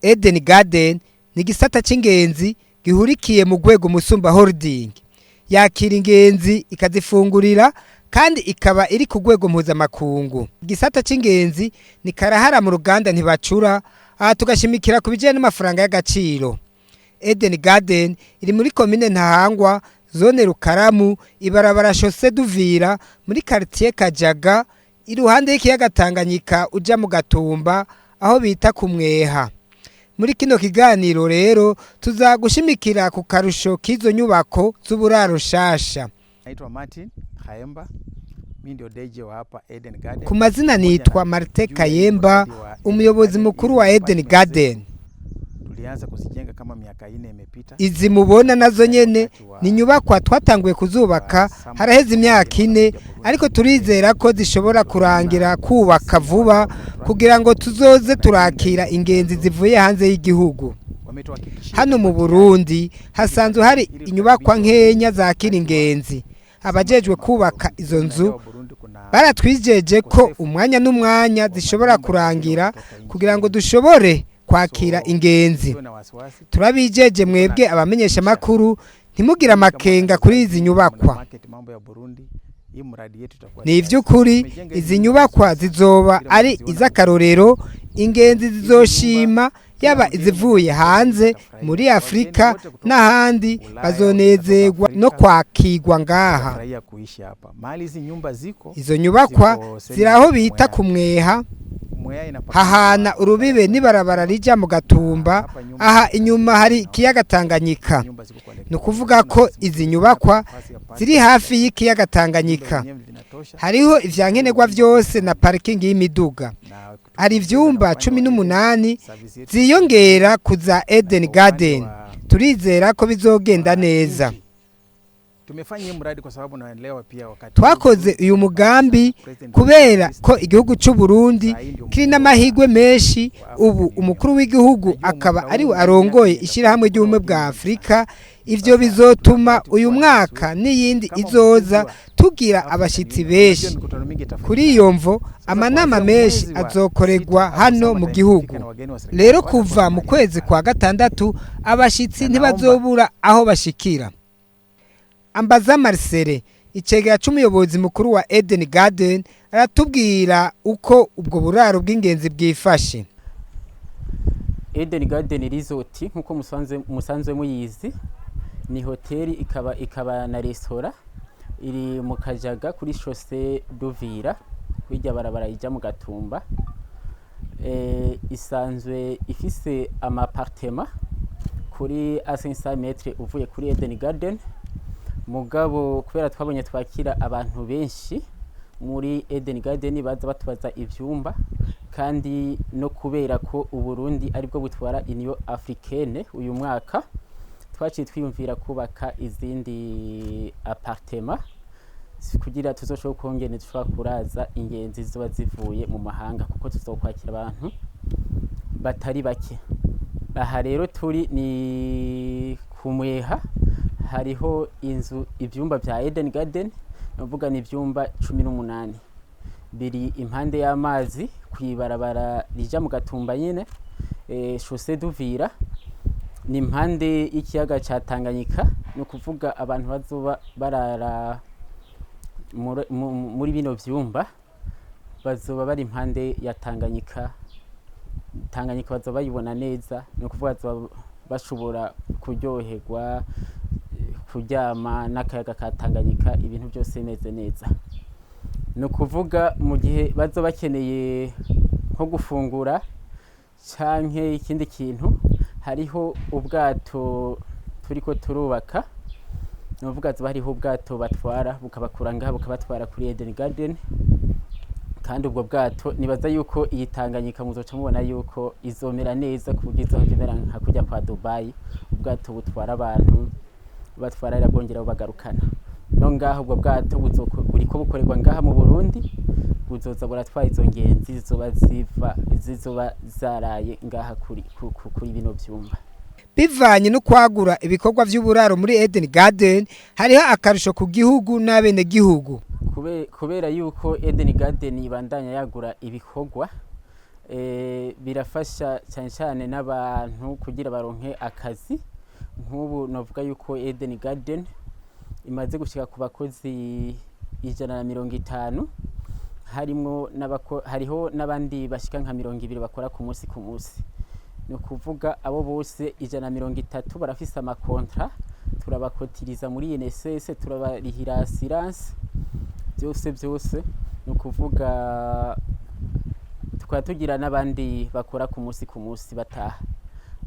Eden Garden ni gisata c'ingenzi gihurikiye mu rwego Musumba Holding, yakira ingenzi ikazifungurira kandi ikaba iri ku rwego mpuzamakungu. Gisata c'ingenzi ni karahara mu ruganda ntibacura, aha tugashimikira ku bijanye n'amafaranga y'agaciro. Eden Garden iri muri komine Ntahangwa, zone Rukaramu, ibarabara Chaussée d'Uvira, muri quartier Kajaga, iruhande y'ikiyaga Tanganyika uja mu Gatumba aho bita ku Mweha. Muri kino kiganiro rero tuzagushimikira ku karusho k'izo nyubako z'uburaro shasha. Naitwa Martin Kayemba, mimi ndio DJ wa hapa Eden Garden. Ku mazina nitwa Martin Kayemba, umuyobozi mukuru wa Eden Garden. Tulianza kuzijenga kama miaka 4 imepita. Izi mubona nazo nyene ni nyubakwa twatanguye kuzubaka haraheze imyaka 4, ariko turizera ko zishobora kurangira kubaka vuba kugira ngo tuzoze turakira ingenzi zivuye hanze y'igihugu. Hano mu Burundi hasanzwe hari inyubakwa nkenya zakira ingenzi. Abajejwe kubaka izo nzu baratwijeje ko umwanya n'umwanya zishobora kurangira kugira ngo dushobore kwakira ingenzi. Turabijeje mwebwe abamenyesha makuru ntimugira amakenga kuri izi nyubakwa. Ni ivy'ukuri izi nyubakwa zizoba ari izakarorero, ingenzi zizoshima, yaba izivuye hanze muri Afrika n'ahandi bazonezerwa no kwakirwa ngaha. Izo nyubakwa ziraho bita ku Mweha, hahana urubibe n'ibarabara rija mu Gatumba, aha inyuma hari ikiyaga Tanganyika. Nukuvuga ko izi nyubakwa ziri hafi y'ikiyaga Tanganyika. Hariho ivyankenerwa vyose na parking y'imiduga. Hari ivyumba 18 ziyongera kuza Eden Garden. Turizera ko bizogenda neza. Tumefanya mradi kwa sababu naelewa pia wakati twakoze uyu mugambi kubera ko igihugu cy'u Burundi kiri n'amahigwe menshi. Ubu umukuru w'igihugu akaba ari arongoye ishirahamwe ry'ubumwe bwa Afrika. Ivyo bizotuma uyu mwaka n'iyindi izoza tugira abashitsi benshi. Kuri iyo mvo amanama menshi azokorerwa hano mu gihugu. Rero kuva mu kwezi kwa gatandatu abashitsi ntibazobura aho bashikira. Ambaza Marcel, icegera c'umuyobozi mukuru wa Eden Garden, aratubwira uko ubwo buraro bw'ingenzi bwifashe. Eden Garden Resort nkuko musanzwe muyizi ni hoteli ikaba na restaurant iri mu Kajaga kuri Chaussée d'Uvira, bijya barabara ija mu Gatumba. Isanzwe ifise ama appartement kuri 500 metres uvuye kuri Eden Garden. Mugabo kubera twabonye twakira abantu benshi muri Eden Garden baza batubaza ivyumba, kandi no kubera ko Uburundi aribwo butwara Union Africaine uyu mwaka, twaciye twiyumvira kubaka izindi appartement kugira tuzoshobora kongene dushobora kuraza ingenzi ziba zivuye mu mahanga, kuko tuzokwakira abantu batari bake. Aha rero turi ni ku Mweha, hariho inzu ivyumba vya Eden Garden, navuga ni ivyumba 18 biri impande y'amazi kwibarabara rija mu Gatumba nyene, Chaussée d'Uvira, ni impande y'ikiyaga ca Tanganyika. No kuvuga abantu bazoba barara muri bino vyumba bazoba bari impande ya Tanganyika bazoba bayibona neza. No kuvuga bazoba bashobora kuryoherwa, kuryama n'akayaga ka Tanganyika, ibintu byose bimeze neza. No kuvuga mu gihe bazo bakeneye nko gufungura canke ikindi kintu, hariho ubwato turiko turubaka. No kuvuga zo hariho ubwato batwara bukabakura ngaha bukabatwara kuri Eden Garden, kandi ubwo bwato nibaza yuko iyi Tanganyika muzoca mubona yuko izomera neza kuburyo izomera nka kujya kwa Dubai. Ubwato butwara abantu batwara bongera bagarukana. No ngaho ubwo bwato buriko bukorerwa ngaha mu Burundi, buzoza buratwara izo ngenzi zizoba zaraye ngaha kuri bino vyumba. Bivanye no kwagura ibikorwa vy'uburaro muri Eden Garden hariho akarusho ku gihugu n'abene gihugu. Kubera yuko Eden Garden ibandanya yagura ibikorwa birafasha cyane cyane n'abantu kugira baronke akazi. Nk'ubu novuga yuko Eden Garden imaze gushika ku bakozi 150, hariho n'abandi bashika nka 200 bakora ku munsi ku munsi. No kuvuga abo bose 130 barafise amakontra, turabakotiriza muri INSS, turabarihira assurance byose. No kuvuga tukaba tugira n'abandi bakora ku munsi bataha.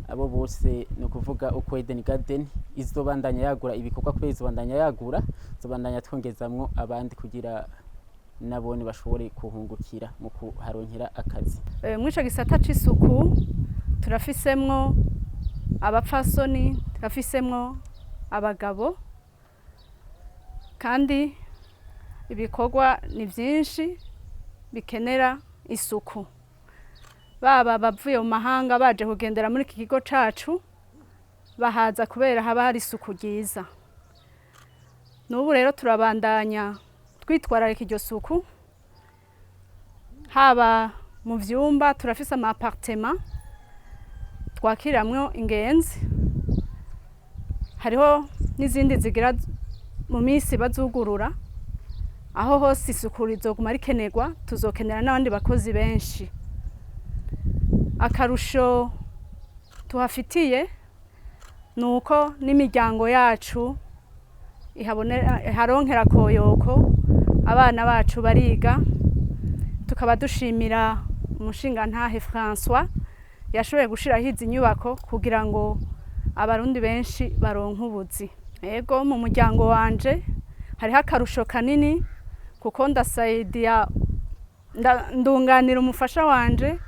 Abo bose no kuvuga uko Eden Garden izobandanya yagura ibikorwa kubera izobandanya yagura, izobandanya twongezamwo abandi kugira nabone bashobore kuhungukira mu kuharonkera akazi. Mwico gisata c'isuku turafisemwo abapfasoni, turafisemwo abagabo, kandi ibikorwa ni byinshi bikenera isuku. Baba bavuye mu mahanga baje kugendera muri iki kigo cacu bahaza kubera haba hari isuku ryiza. N'ubu rero turabandanya twitwararika iryo suku, haba mu vyumba turafise ama appartement twakiramwo ingenzi, hariho n'izindi zigira mu minsi bazugurura, aho hose isuku rizoguma rikenerwa, tuzokenera n'abandi bakozi benshi. Akarusho tuhafitiye nuko n'imiryango yacu iharonkera koyoko, abana bacu bariga. Tukaba dushimira umushingantahe François yashoboye gushiraho izi nyubako kugira ngo abarundi benshi baronke ubuzi. Ego mu muryango wanje hariho akarusho kanini kuko ndunganira umufasha wanje,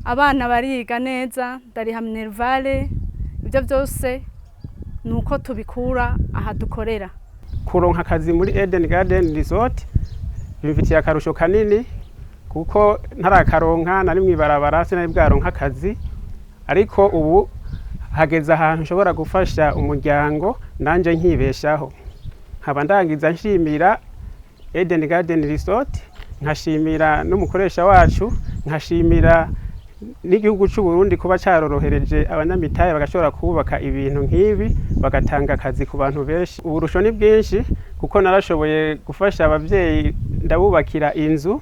abana bariga neza, ndariha minervale, ibyo byose nuko tubikura aha dukorera. Kuronka akazi muri Eden Garden Resort bimfitiye akarusho kanini kuko ntarakaronka nari mwibarabara sinari bwaronka akazi, ariko ubu hageze ahantu nshobora gufasha umuryango nanje nkibeshaho. Nkaba ndangiza nshimira Eden Garden Resort, nkashimira n'umukoresha wacu, nkashimira n'igihugu cy'u Burundi kuba carorohereje abanyamitahe bagashobora kubaka ibintu nk'ibi bagatanga akazi ku bantu benshi. Uburusho ni bwinshi kuko narashoboye gufasha abavyeyi ndabubakira inzu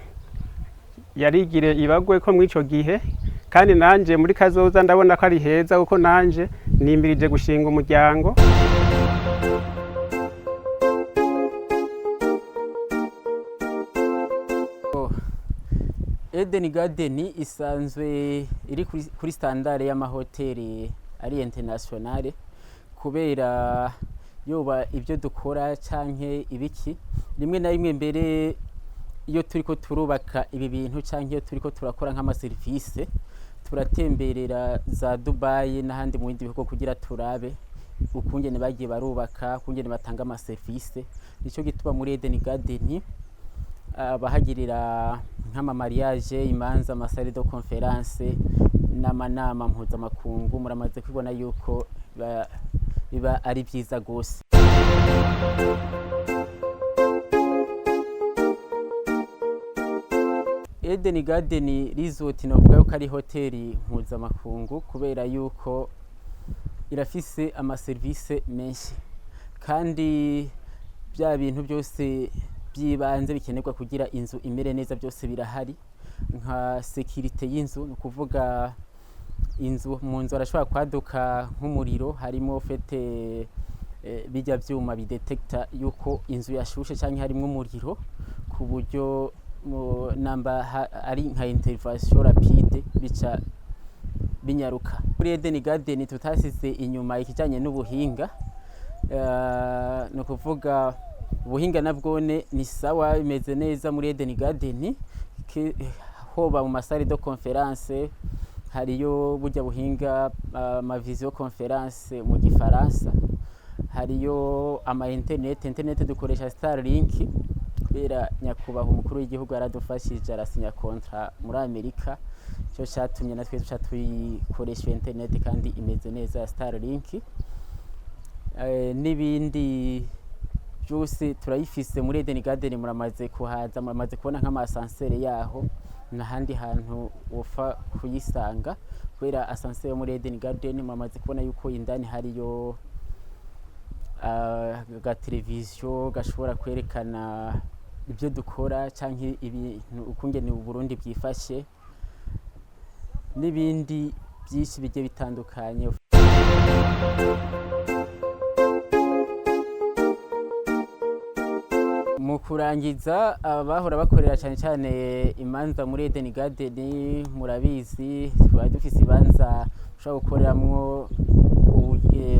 yarigire ibagwe ko mwico gihe, kandi nanje muri kazoza ndabona ko ari heza kuko nanje nimirije gushinga umuryango. Eden Garden isanzwe iri kuri standard y'amahoteli ari internationale, kubera yoba ibyo dukora canke ibiki rimwe na rimwe mbere iyo turiko turubaka ibi bintu canke iyo turiko turakora nk'ama service turatemberera za Dubai n'ahandi mu bindi bihugu kugira turabe ukungene bagiye barubaka, ukungene batanga ama service. Nico gituma muri Eden Garden bahagirira nk'ama mariage, imanza, amasale de conference n'amanama mpuzamakungu. Muramaze kubona yuko biba ari byiza gose. Eden Garden Resort novuga ko ari hoteli mpuzamakungu kubera yuko irafise ama service menshi, kandi bya bintu byose byibanze bikenerwa kugira inzu imere neza byose birahari. Nka security y'inzu, no kuvuga inzu mu nzu arashobora kwaduka nk'umuriro, harimo fete bijya byuma bidetecta yuko inzu yashushe cyangwa harimo umuriro, ku buryo namba ari nka intervention rapide bica binyaruka. Muri Eden Garden tutasize inyuma ikijanye n'ubuhinga, no kuvuga ubuhinga nabwone ni sawa, bimeze neza muri Eden Garden. Hoba mu masale de conference hariyo burya buhinga ama visio conference mu gifaransa, hariyo ama internet dukoresha Starlink kubera nyakubahwa umukuru w'igihugu yaradufashije arasinya kontra muri Amerika, cyo cyatumye natwe duca tuyikoresha internet kandi imeze neza ya Starlink. N'ibindi byose turayifise muri Eden Garden, muramaze kuhaza, muramaze kubona nk'amasansere yaho, n'ahandi hantu wofa kuyisanga kubera asansere muri Eden Garden muramaze kubona yuko indani hariyo ga televiziyo gashobora kwerekana ibyo dukora canke ibintu ukungene u Burundi bwifashe n'ibindi byinshi bigiye bitandukanye. Mu kurangiza, abahora bakorera cyane cyane imanza muri Eden Garden murabizi twari dufise ibanza ushobora gukoreramwo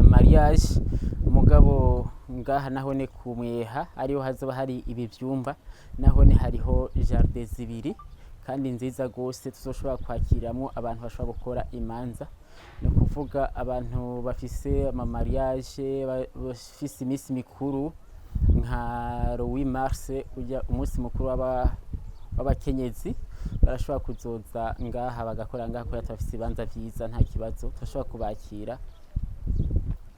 mariage, mugabo ngaha nahone kumweha ariho hazoba hari ibi byumba, nahone hariho jardin zibiri kandi nziza gose tuzoshobora kwakiramwo abantu bashobora gukora imanza, no kuvuga abantu bafise ama mariage, bafise imisi mikuru nka Louis Mars, ujya umunsi mukuru w'abakenyezi, barashobora kuzoza ngaha bagakora ngaha ko bafise ibanza vyiza, nta kibazo turashobora kubakira.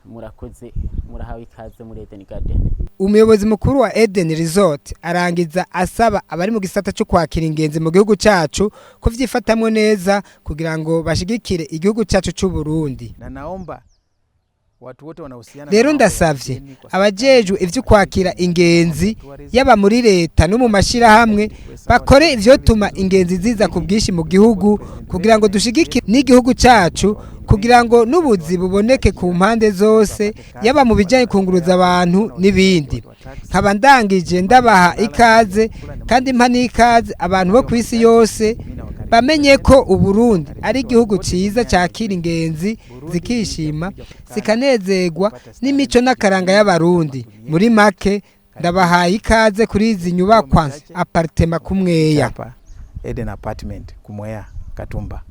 Murakoze, murahawe ikaze muri Eden Garden. Umuyobozi mukuru wa Eden Resort arangiza asaba abari mu gisata cyo kwakira ingenzi mu gihugu cyacu ko vyifatamwe neza kugira ngo bashigikire igihugu cyacu cy'u Burundi. Na naomba watu wote wanahusiana, rero ndasavye abajejwe ivyo kwakira ingenzi yaba muri leta no mu mashirahamwe bakore ivyo tuma ingenzi ziza ku bwishi mu gihugu kugira ngo dushigikire n'igihugu cyacu, kugira ngo n'ubuzi buboneke ku mpande zose, yaba mu bijanye kunguruza abantu n'ibindi. Nkaba ndangije ndabaha ikaze kandi mpa n'ikaze abantu bo kwisi yose bamenye ko Uburundi ari igihugu ciza cyakira ingenzi zikishima zikanezerwa n'imico n'akaranga y'abarundi. Muri make ndabahaye ikaze kuri izi nyubakwa apartment kumweya Eden Apartment kumweya Katumba.